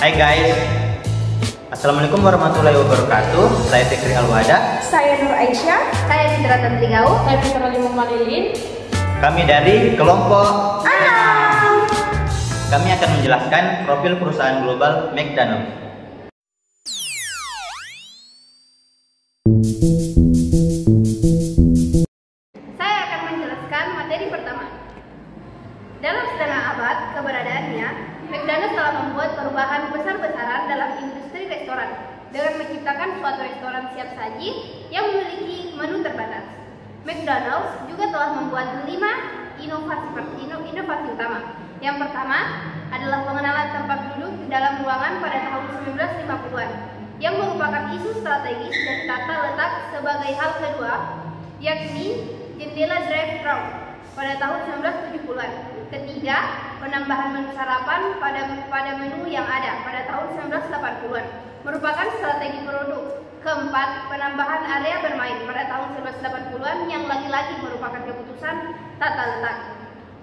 Hai guys, Assalamualaikum warahmatullahi wabarakatuh. Saya Fikri Alwada. Saya Nur Aisyah. Saya Fitra Tantrigau. Saya Fitra Limumalilin. Kami dari kelompok Alam. Kami akan menjelaskan profil perusahaan global McDonald's. Saya akan menjelaskan materi pertama. Dalam setengah abad keberadaannya, McDonald's telah membuat perubahan besar-besaran dalam industri restoran dengan menciptakan suatu restoran siap saji yang memiliki menu terbatas. McDonald's juga telah membuat 5 inovasi utama. Yang pertama adalah pengenalan tempat duduk di dalam ruangan pada tahun 1950-an yang merupakan isu strategis dan tata letak sebagai hal kedua, yakni jendela drive-thru pada tahun 1970-an. Ketiga, penambahan menu sarapan pada menu yang ada pada tahun 1980-an merupakan strategi produk. Keempat, penambahan area bermain pada tahun 1980-an yang lagi-lagi merupakan keputusan tata letak.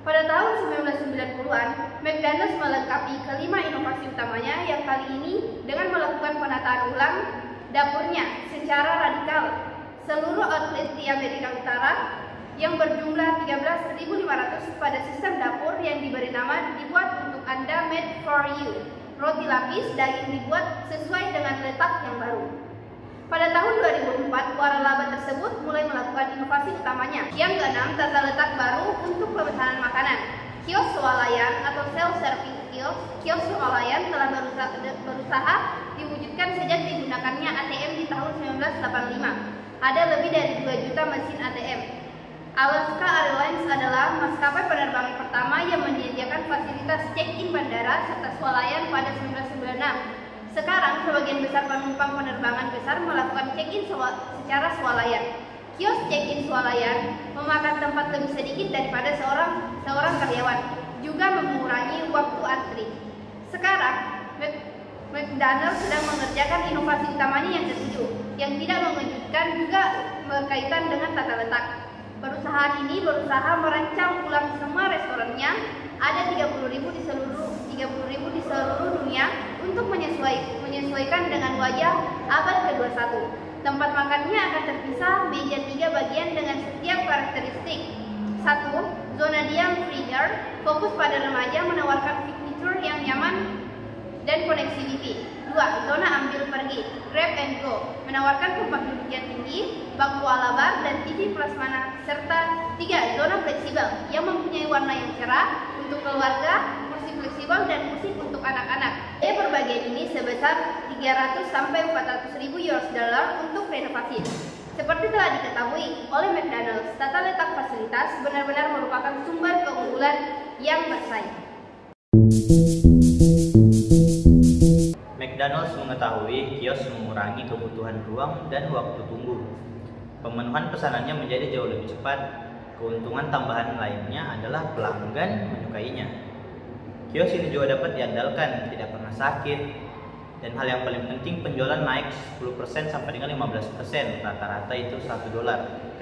Pada tahun 1990-an, McDonald's melengkapi kelima inovasi utamanya yang kali ini dengan melakukan penataan ulang dapurnya secara radikal. Seluruh outlet di Amerika Utara yang berjumlah 13.500 pada sistem dapur yang diberi nama dibuat untuk Anda, made for you. Roti lapis daging dibuat sesuai dengan letak yang baru. Pada tahun 2004, waralaba tersebut mulai melakukan inovasi utamanya. Yang keenam, tata letak baru untuk pemesanan makanan. Kios swalayan atau self-service kios swalayan telah berusaha diwujudkan sejak digunakannya ATM di tahun 1985. Ada lebih dari 2 juta mesin ATM. Alaska Airlines adalah maskapai penerbangan pertama yang menyediakan fasilitas check-in bandara serta swalayan pada 1996. Sekarang, sebagian besar penumpang penerbangan besar melakukan check-in secara swalayan. Kios check-in swalayan memakan tempat lebih sedikit daripada seorang karyawan, juga mengurangi waktu antri. Sekarang, McDonald's sedang mengerjakan inovasi utamanya yang ketujuh, yang tidak mengejutkan juga berkaitan dengan tata letak. Perusahaan ini berusaha merancang ulang semua restorannya, ada 30.000 di seluruh dunia untuk menyesuaikan dengan wajah abad ke-21. Tempat makannya akan terpisah meja 3 bagian dengan setiap karakteristik. 1. Zona diam freezer, fokus pada remaja menawarkan fitur yang nyaman dan koneksi Wi-Fi. 2. Zona ambil pergi, grab and go, menawarkan tempat duduk yang tinggi, bangku ala bar dan TV plasma. Serta 3. Zona fleksibel yang mempunyai warna yang cerah untuk keluarga, kursi fleksibel dan musik untuk anak-anak. Biaya per bagian ini sebesar 300 sampai 400.000 US dollar untuk renovasi. Seperti telah diketahui oleh McDonald's, tata letak fasilitas benar-benar merupakan sumber keunggulan yang bersaing. McDonald's mengetahui kios mengurangi kebutuhan ruang dan waktu tunggu. Pemenuhan pesanannya menjadi jauh lebih cepat. Keuntungan tambahan lainnya adalah pelanggan menyukainya. Kios ini juga dapat diandalkan, tidak pernah sakit. Dan hal yang paling penting, penjualan naik 10% sampai dengan 15%, rata-rata itu $1.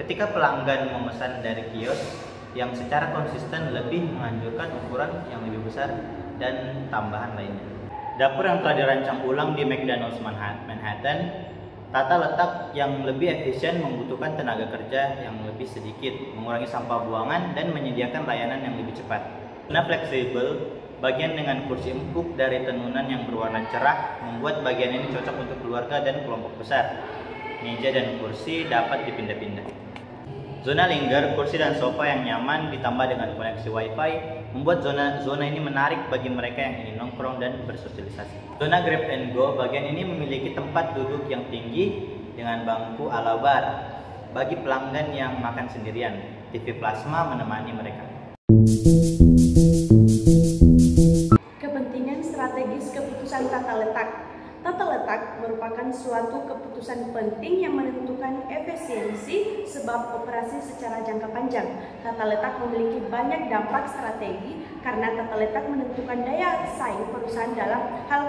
Ketika pelanggan memesan dari kios yang secara konsisten lebih menganjurkan ukuran yang lebih besar dan tambahan lainnya. Dapur yang telah dirancang ulang di McDonald's Manhattan, tata letak yang lebih efisien membutuhkan tenaga kerja yang lebih sedikit, mengurangi sampah buangan, dan menyediakan layanan yang lebih cepat. Zona fleksibel, bagian dengan kursi empuk dari tenunan yang berwarna cerah, membuat bagian ini cocok untuk keluarga dan kelompok besar. Meja dan kursi dapat dipindah-pindah. Zona linger, kursi dan sofa yang nyaman ditambah dengan koneksi Wi-Fi membuat zona ini menarik bagi mereka yang ingin nongkrong dan bersosialisasi. Zona grab and go, bagian ini memiliki tempat duduk yang tinggi dengan bangku ala bar bagi pelanggan yang makan sendirian. TV plasma menemani mereka. Kepentingan strategis keputusan tata letak. Tata letak merupakan suatu keputusan penting yang menentukan efisiensi sebab operasi secara jangka panjang. Tata letak memiliki banyak dampak strategi karena tata letak menentukan daya saing perusahaan dalam hal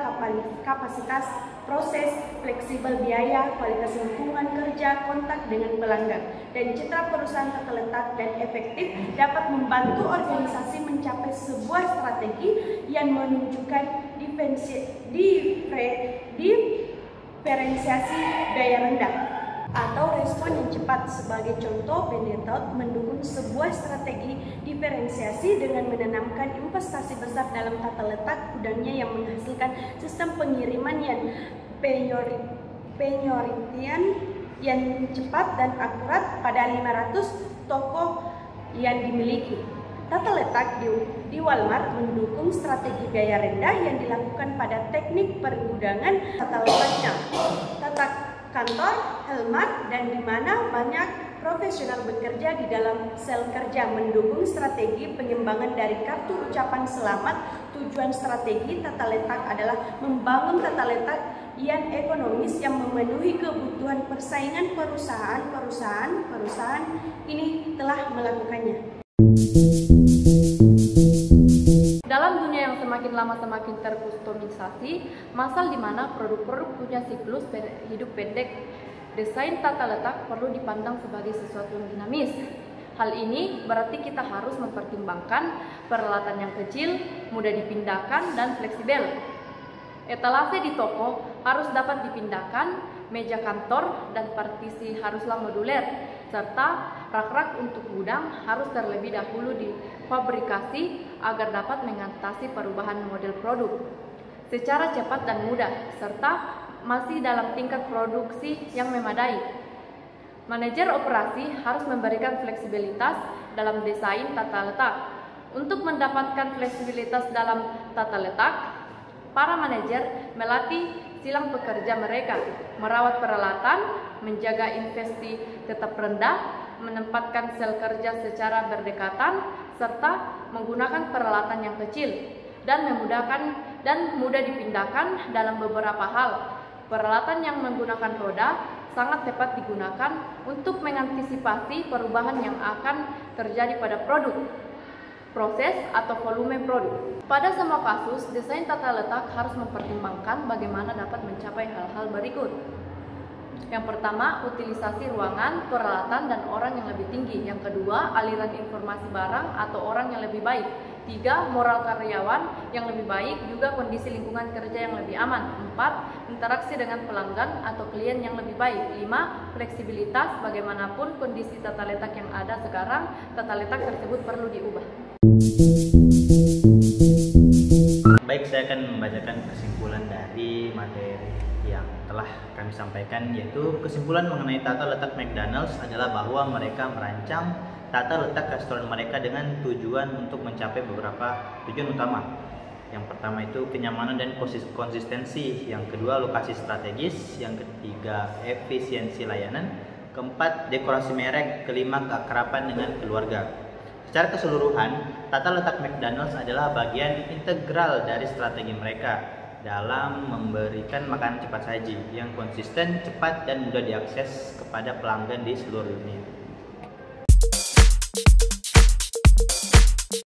kapasitas, proses, fleksibel biaya, kualitas lingkungan kerja, kontak dengan pelanggan, dan citra perusahaan tata letak dan efektif dapat membantu organisasi mencapai sebuah strategi yang menunjukkan diferensiasi biaya rendah atau respon yang cepat. Sebagai contoh, Benetton mendukung sebuah strategi diferensiasi dengan menanamkan investasi besar dalam tata letak gudangnya yang menghasilkan sistem pengiriman yang penyortiran yang cepat dan akurat pada 500 toko yang dimiliki. Tata letak di Walmart mendukung strategi biaya rendah yang dilakukan pada teknik pergudangan tata letaknya. Tata kantor, Helmart, dan di mana banyak profesional bekerja di dalam sel kerja mendukung strategi pengembangan dari kartu ucapan selamat. Tujuan strategi tata letak adalah membangun tata letak yang ekonomis yang memenuhi kebutuhan persaingan perusahaan ini telah melakukannya. Dalam dunia yang semakin lama semakin terkustomisasi, masal di mana produk-produk punya siklus hidup pendek, desain tata letak perlu dipandang sebagai sesuatu yang dinamis. Hal ini berarti kita harus mempertimbangkan peralatan yang kecil, mudah dipindahkan, dan fleksibel. Etalase di toko harus dapat dipindahkan, meja kantor dan partisi haruslah moduler, serta rak-rak untuk gudang harus terlebih dahulu difabrikasi agar dapat mengatasi perubahan model produk secara cepat dan mudah, serta masih dalam tingkat produksi yang memadai. Manajer operasi harus memberikan fleksibilitas dalam desain tata letak. Untuk mendapatkan fleksibilitas dalam tata letak, para manajer melatih silang pekerja mereka, merawat peralatan, menjaga investasi tetap rendah, menempatkan sel kerja secara berdekatan, serta menggunakan peralatan yang kecil dan mudah dipindahkan dalam beberapa hal. Peralatan yang menggunakan roda sangat tepat digunakan untuk mengantisipasi perubahan yang akan terjadi pada produk, proses, atau volume produk. Pada semua kasus, desain tata letak harus mempertimbangkan bagaimana dapat mencapai hal-hal berikut. Yang pertama, utilisasi ruangan, peralatan, dan orang yang lebih tinggi. Yang kedua, aliran informasi barang atau orang yang lebih baik. 3. Moral karyawan yang lebih baik, juga kondisi lingkungan kerja yang lebih aman. 4. Interaksi dengan pelanggan atau klien yang lebih baik. 5. Fleksibilitas, bagaimanapun kondisi tata letak yang ada sekarang, tata letak tersebut perlu diubah. Baik, saya akan membacakan kesimpulan dari materi yang telah kami sampaikan, yaitu kesimpulan mengenai tata letak McDonald's adalah bahwa mereka merancang tata letak restoran mereka dengan tujuan untuk mencapai beberapa tujuan utama. Yang pertama itu kenyamanan dan konsistensi, yang kedua lokasi strategis, yang ketiga efisiensi layanan, keempat dekorasi merek, kelima keakraban dengan keluarga. Secara keseluruhan, tata letak McDonald's adalah bagian integral dari strategi mereka dalam memberikan makanan cepat saji yang konsisten, cepat, dan mudah diakses kepada pelanggan di seluruh dunia.